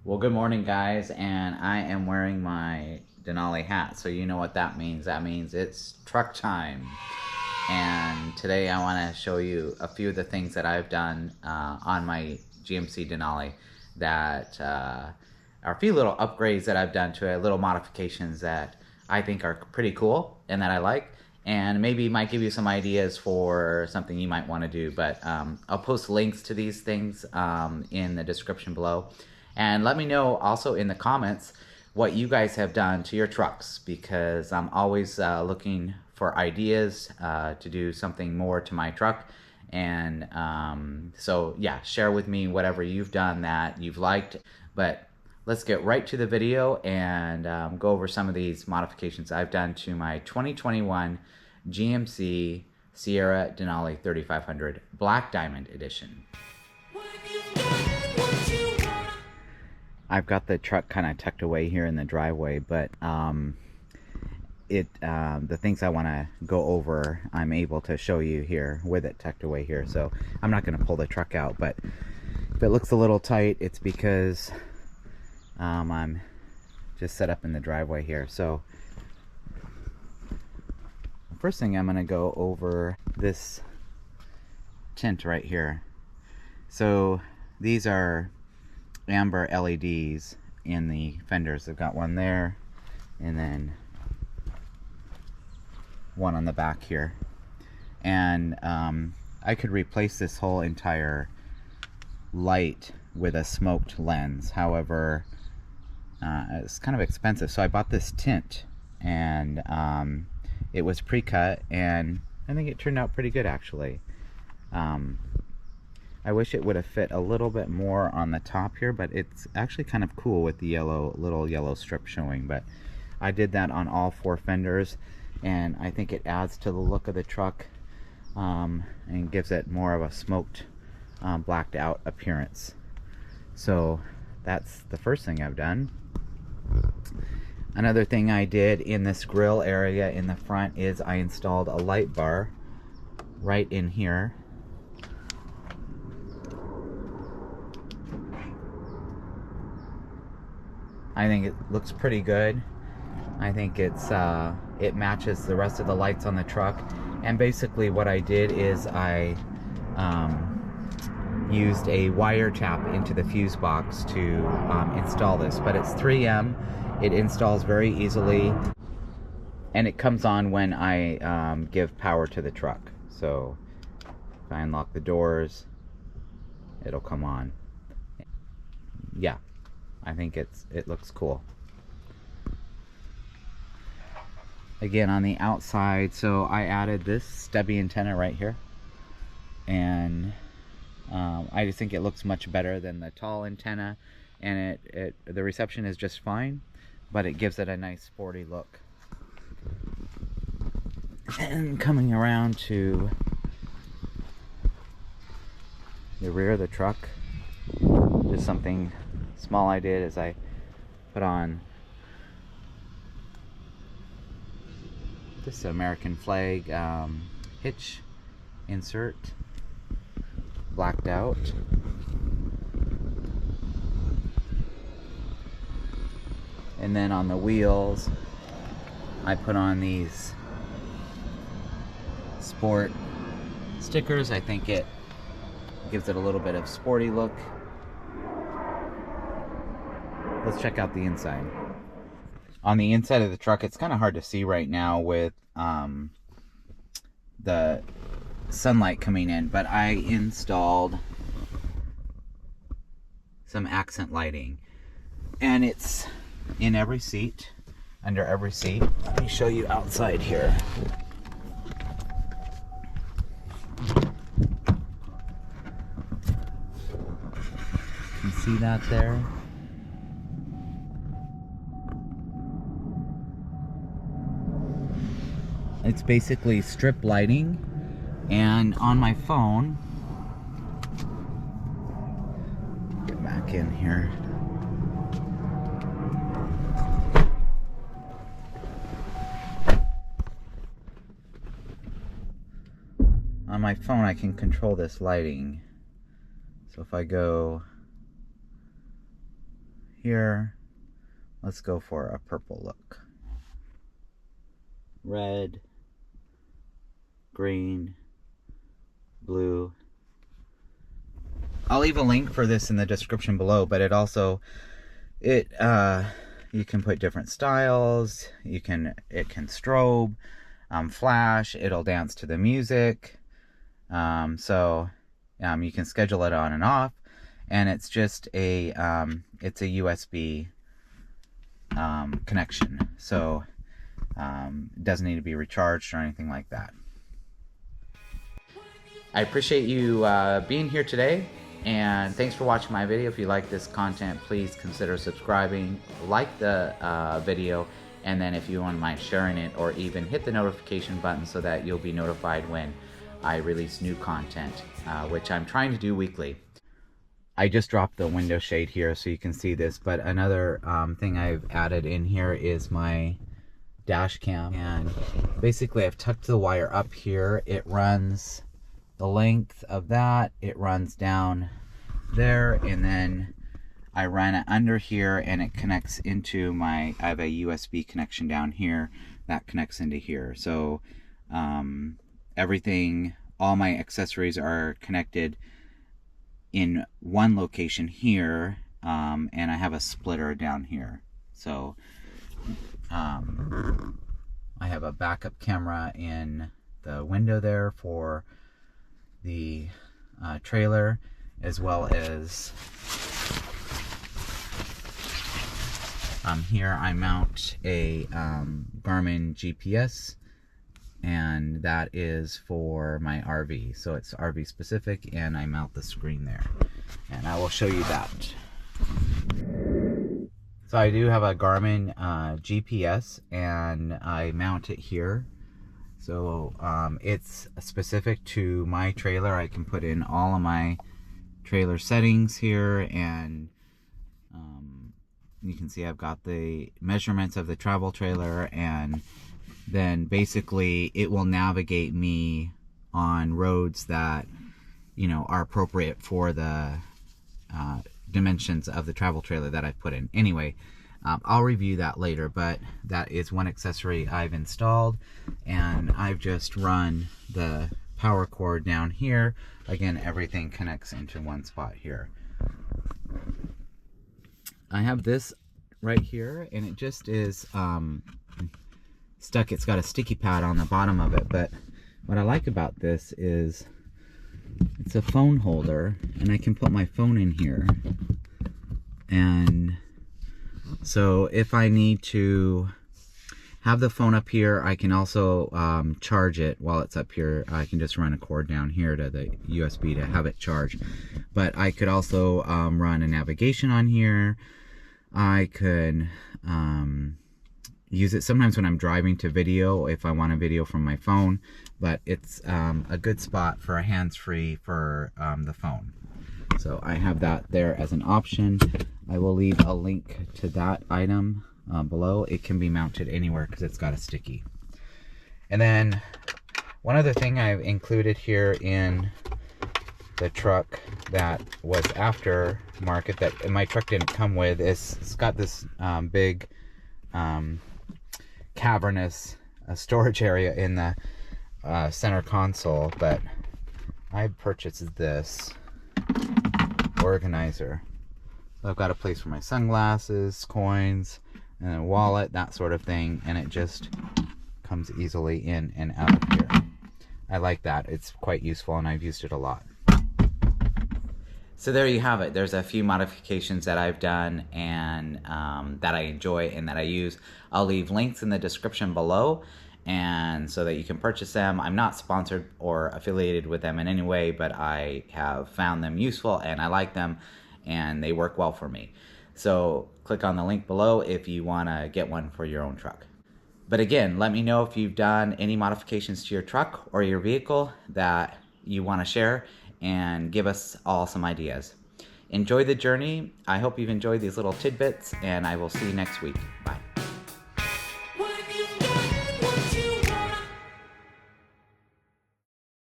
Well, good morning, guys, and I am wearing my Denali hat, so you know what that means. That means it's truck time. And today I want to show you a few of the things that I've done on my GMC Denali that are a few little upgrades that I've done to it, little modifications that I think are pretty cool and that I like, and maybe might give you some ideas for something you might want to do. But I'll post links to these things in the description below. And let me know also in the comments what you guys have done to your trucks, because I'm always looking for ideas to do something more to my truck. And so yeah, share with me whatever you've done that you've liked. But let's get right to the video and go over some of these modifications I've done to my 2021 GMC Sierra Denali 3500 Black Diamond Edition. I've got the truck kind of tucked away here in the driveway, but the things I want to go over, I'm able to show you here with it tucked away here. So I'm not going to pull the truck out, but if it looks a little tight, it's because I'm just set up in the driveway here. So the first thing I'm going to go over this tint right here. So these are amber LEDs in the fenders. I've got one there and then one on the back here, and I could replace this whole entire light with a smoked lens. However, it's kind of expensive, so I bought this tint, and it was pre-cut, and I think it turned out pretty good actually. I wish it would have fit a little bit more on the top here, but it's actually kind of cool with the little yellow strip showing. But I did that on all four fenders, and I think it adds to the look of the truck and gives it more of a smoked, blacked out appearance. So that's the first thing I've done. Another thing I did in this grill area in the front is I installed a light bar right in here. I think it looks pretty good. I think it matches the rest of the lights on the truck. And basically what I did is I used a wire tap into the fuse box to install this. But it's 3M. It installs very easily, and it comes on when I give power to the truck. So if I unlock the doors, it'll come on. Yeah, I think it looks cool. Again, on the outside, so I added this stubby antenna right here, and I just think it looks much better than the tall antenna, and the reception is just fine, but it gives it a nice sporty look. And coming around to the rear of the truck, just something small I did is I put on this American flag hitch insert, blacked out. And then on the wheels, I put on these sport stickers. I think it gives it a little bit of sporty look. Let's check out the inside. On the inside of the truck, it's kind of hard to see right now with the sunlight coming in, but I installed some accent lighting, and it's in every seat, under every seat. Let me show you outside here. You can see that there? It's basically strip lighting, and on my phone, get back in here. On my phone, I can control this lighting. So if I go here. Let's go for a purple look. Red, green, blue. I'll leave a link for this in the description below, but it also, you can put different styles. It can strobe, flash, it'll dance to the music. You can schedule it on and off, and it's just a USB connection, so it doesn't need to be recharged or anything like that. I appreciate you being here today, and thanks for watching my video. If you like this content, please consider subscribing, like the video, and then if you wouldn't mind sharing it, or even hit the notification button so that you'll be notified when I release new content, which I'm trying to do weekly. I just dropped the window shade here so you can see this, but another thing I've added in here is my dash cam, and basically I've tucked the wire up here. It runs the length of that, it runs down there, and then I run it under here, and it connects into I have a USB connection down here that connects into here. So everything, all my accessories are connected in one location here, and I have a splitter down here. So I have a backup camera in the window there for the trailer, as well as here I mount a Garmin GPS, and that is for my RV, so it's RV specific, and I mount the screen there, and I will show you that. So I do have a Garmin GPS, and I mount it here. So it's specific to my trailer. I can put in all of my trailer settings here, and you can see I've got the measurements of the travel trailer, and then basically it will navigate me on roads that, you know, are appropriate for the dimensions of the travel trailer that I put in. Anyway, I'll review that later, but that is one accessory I've installed, and I've just run the power cord down here. Again, everything connects into one spot here. I have this right here, and it just is stuck. It's got a sticky pad on the bottom of it, but what I like about this is it's a phone holder, and I can put my phone in here, and so if I need to have the phone up here, I can also charge it while it's up here. I can just run a cord down here to the USB to have it charged, but I could also run a navigation on here. I could use it sometimes when I'm driving to video, if I want a video from my phone, but it's a good spot for a hands-free for the phone. So I have that there as an option. I will leave a link to that item below. It can be mounted anywhere because it's got a sticky. And then one other thing I've included here in the truck that was aftermarket that my truck didn't come with is it's got this big cavernous storage area in the center console, but I purchased this organizer. So I've got a place for my sunglasses, coins, and a wallet, that sort of thing, and it just comes easily in and out of here. I like that. It's quite useful, and I've used it a lot. So there you have it. There's a few modifications that I've done and that I enjoy and that I use. I'll leave links in the description below, and so that you can purchase them. I'm not sponsored or affiliated with them in any way, but I have found them useful and I like them, and they work well for me. So click on the link below if you want to get one for your own truck. But again, let me know if you've done any modifications to your truck or your vehicle that you want to share, and give us all some ideas. Enjoy the journey. I hope you've enjoyed these little tidbits, and I will see you next week. Bye.